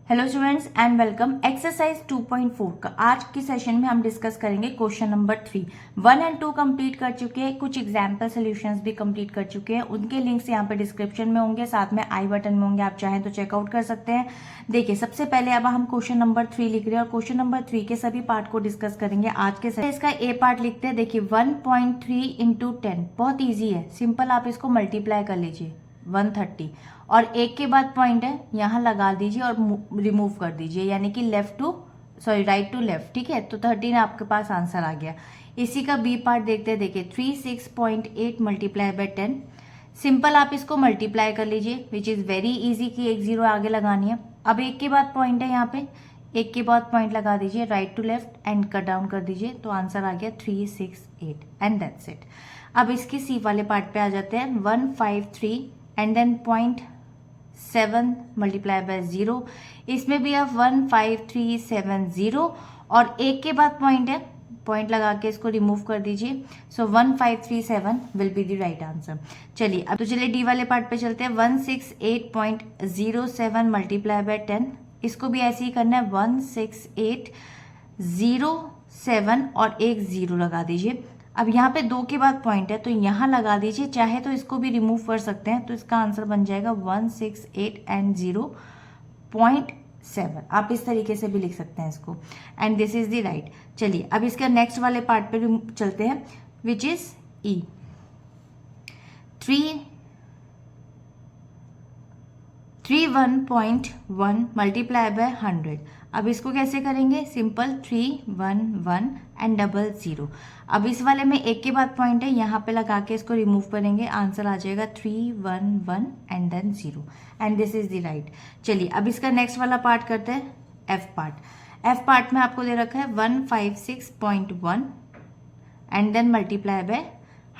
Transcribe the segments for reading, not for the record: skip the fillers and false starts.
Hello students and welcome. Exercise 2.4 का आज के सेशन में हम डिस्कस करेंगे क्वेश्चन नंबर 3। 1 और 2 कंप्लीट कर चुके हैं, कुछ एग्जाम्पल सॉल्यूशंस भी कंप्लीट कर चुके हैं। उनके लिंक्स यहाँ पे डिस्क्रिप्शन में होंगे, साथ में आई बटन में होंगे, आप चाहें तो चेकआउट कर सकते हैं। देखिए, सबसे पहले अब हम क्वेश्चन नंबर 3 लिख रहे हैं और क्वेश्चन नंबर 3 के सभी पार्ट को डिस्कस करेंगे आज के सेशन। इसका ए पार्ट लिखते हैं। देखिए 1.3 इंटू 10 बहुत ईजी है, सिंपल। आप इसको मल्टीप्लाई कर लीजिए 130 और एक के बाद पॉइंट है यहाँ लगा दीजिए और रिमूव कर दीजिए, यानी कि राइट टू लेफ्ट। ठीक है, तो 13 आपके पास आंसर आ गया। इसी का बी पार्ट देखते हैं। देखिए 36.8 मल्टीप्लाई बाय 10। सिंपल आप इसको मल्टीप्लाई कर लीजिए, विच इज वेरी इजी कि एक जीरो आगे लगानी है। अब एक के बाद पॉइंट है, यहाँ पे एक के बाद पॉइंट लगा दीजिए, right to left and cut down कर दीजिए, तो आंसर आ गया 368 एंड दैट्स इट। अब इसके सी वाले पार्ट पे आ जाते हैं। 153 एंड देन 0.7 मल्टीप्लाई बाय 0। इसमें भी आप 15370 और एक के बाद पॉइंट है, पॉइंट लगा के इसको रिमूव कर दीजिए। सो 1537 will be the right answer. चलिए अब तो चलिए डी वाले पार्ट पे चलते हैं। 168.07 मल्टीप्लाई बाय 10। इसको भी ऐसे ही करना है, 16807 और एक जीरो लगा दीजिए। अब यहाँ पे दो के बाद पॉइंट है तो यहाँ लगा दीजिए, चाहे तो इसको भी रिमूव कर सकते हैं, तो इसका आंसर बन जाएगा 168 एंड 0.7। आप इस तरीके से भी लिख सकते हैं इसको, and this is the right. चलिए अब इसका नेक्स्ट वाले पार्ट पे चलते हैं, which is E. 31.1 multiply by 100। अब इसको कैसे करेंगे? Simple 311 and 00। अब इस वाले में एक के बाद पॉइंट है, यहाँ पे लगा के इसको रिमूव करेंगे, आंसर आ जाएगा 311 and then 0 and this is the right. चलिए अब इसका नेक्स्ट वाला पार्ट करते हैं, एफ पार्ट। एफ पार्ट में आपको दे रखा है 156.1 एंड देन मल्टीप्लाई बाय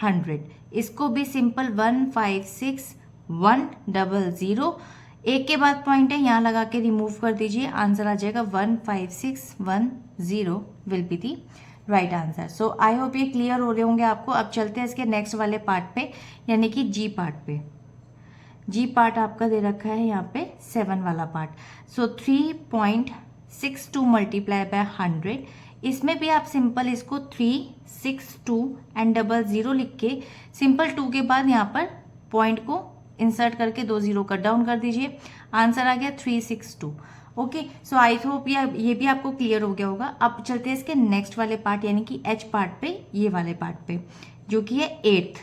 100। इसको भी सिंपल 156,100। एक के बाद पॉइंट है, यहाँ लगा के रिमूव कर दीजिए, आंसर आ जाएगा 15610 will be the right answer. So I hope ये क्लियर हो रहे होंगे आपको। अब चलते हैं इसके नेक्स्ट वाले पार्ट पे, यानी कि जी पार्ट पे। जी पार्ट आपका दे रखा है यहाँ पे 7 वाला पार्ट। So 3.62 multiply by 100। इसमें भी आप सिंपल इसको 362 एंड 00 लिख के सिंपल 2 के बाद यहाँ पर पॉइंट को इंसर्ट करके 2 जीरो कट डाउन कर दीजिए, आंसर आ गया 362। ओके, सो आई होप ये भी आपको क्लियर हो गया होगा। अब चलते हैं इसके नेक्स्ट वाले पार्ट, यानी कि एच पार्ट पे, ये वाले पार्ट पे, जो कि है 8th।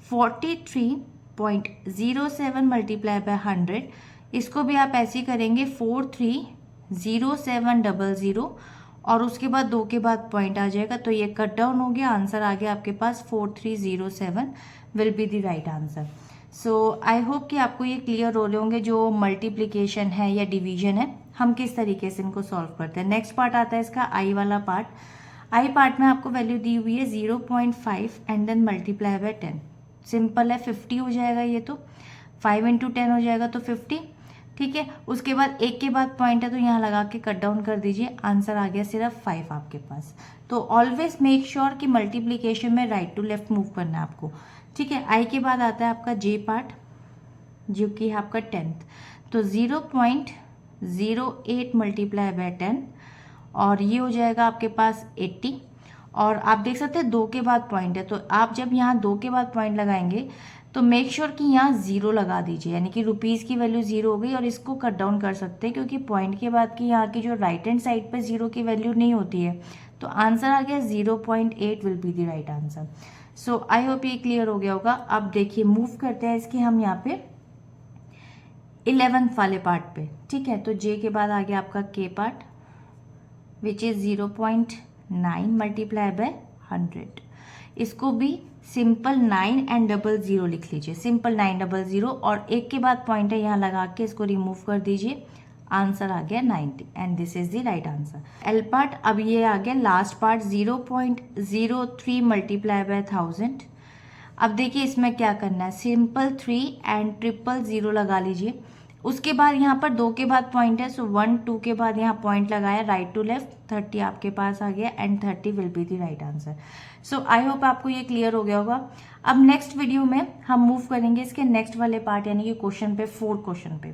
43.07 multiply by 100। इसको भी आप ऐसे ही करेंगे 430700 और उसके बाद दो के बाद पॉइंट आ जाएगा, तो ये कट डाउन हो गया, आंसर आ गया आपके पास 4307 will be the right answer. So I hope कि आपको ये क्लियर हो रहे होंगे, जो मल्टीप्लिकेशन है या डिवीजन है, हम किस तरीके से इनको सॉल्व करते हैं। नेक्स्ट पार्ट आता है इसका आई वाला पार्ट। आई पार्ट में आपको वैल्यू दी हुई है 0.5 and then multiply by 10। Simple है, 50 हो जाएगा ये, तो 5 इंटू 10 हो जाएगा तो 50। ठीक है, उसके बाद एक के बाद पॉइंट है तो यहाँ लगा के कट डाउन कर दीजिए, आंसर आ गया सिर्फ 5 आपके पास। तो ऑलवेज मेक श्योर कि मल्टीप्लिकेशन में राइट टू लेफ्ट मूव करना है आपको। ठीक है, आई के बाद आता है आपका जे पार्ट, जो कि है आपका 10th। तो 0.08 मल्टीप्लाई बाय 10 और ये हो जाएगा आपके पास 80। और आप देख सकते हैं दो के बाद पॉइंट है, तो आप जब यहाँ दो के बाद पॉइंट लगाएंगे तो मेक श्योर कि यहाँ जीरो लगा दीजिए, यानी कि रुपीज़ की वैल्यू जीरो हो गई। और इसको कट डाउन कर सकते हैं, क्योंकि पॉइंट के बाद की यहाँ की जो राइट हैंड साइड पे जीरो की वैल्यू नहीं होती है, तो आंसर आ गया 0.8 will be the right answer. So I hope ये क्लियर हो गया होगा। अब देखिए मूव करते हैं इसके हम यहाँ पे 11th वाले पार्ट पे। ठीक है, तो जे के बाद आ गया आपका के part, which is 0.9 multiply by 100। इसको भी सिंपल 9 एंड 00 लिख लीजिए, सिंपल 900 और एक के बाद पॉइंट है, यहाँ लगा के इसको रिमूव कर दीजिए, आंसर आ गया 90 and this is the right answer. L part, अब ये आ गया लास्ट पार्ट 0.03 मल्टीप्लाई बाय 1000। अब देखिए इसमें क्या करना है, सिंपल 3 एंड 000 लगा लीजिए। उसके बाद यहाँ पर दो के बाद पॉइंट है, सो 1 2 के बाद यहाँ पॉइंट लगाया, राइट टू लेफ्ट, 30 आपके पास आ गया and 30 will be the right answer. So I hope आपको ये क्लियर हो गया होगा। अब नेक्स्ट वीडियो में हम मूव करेंगे इसके नेक्स्ट वाले पार्ट, यानी कि क्वेश्चन पे 4 क्वेश्चन पे।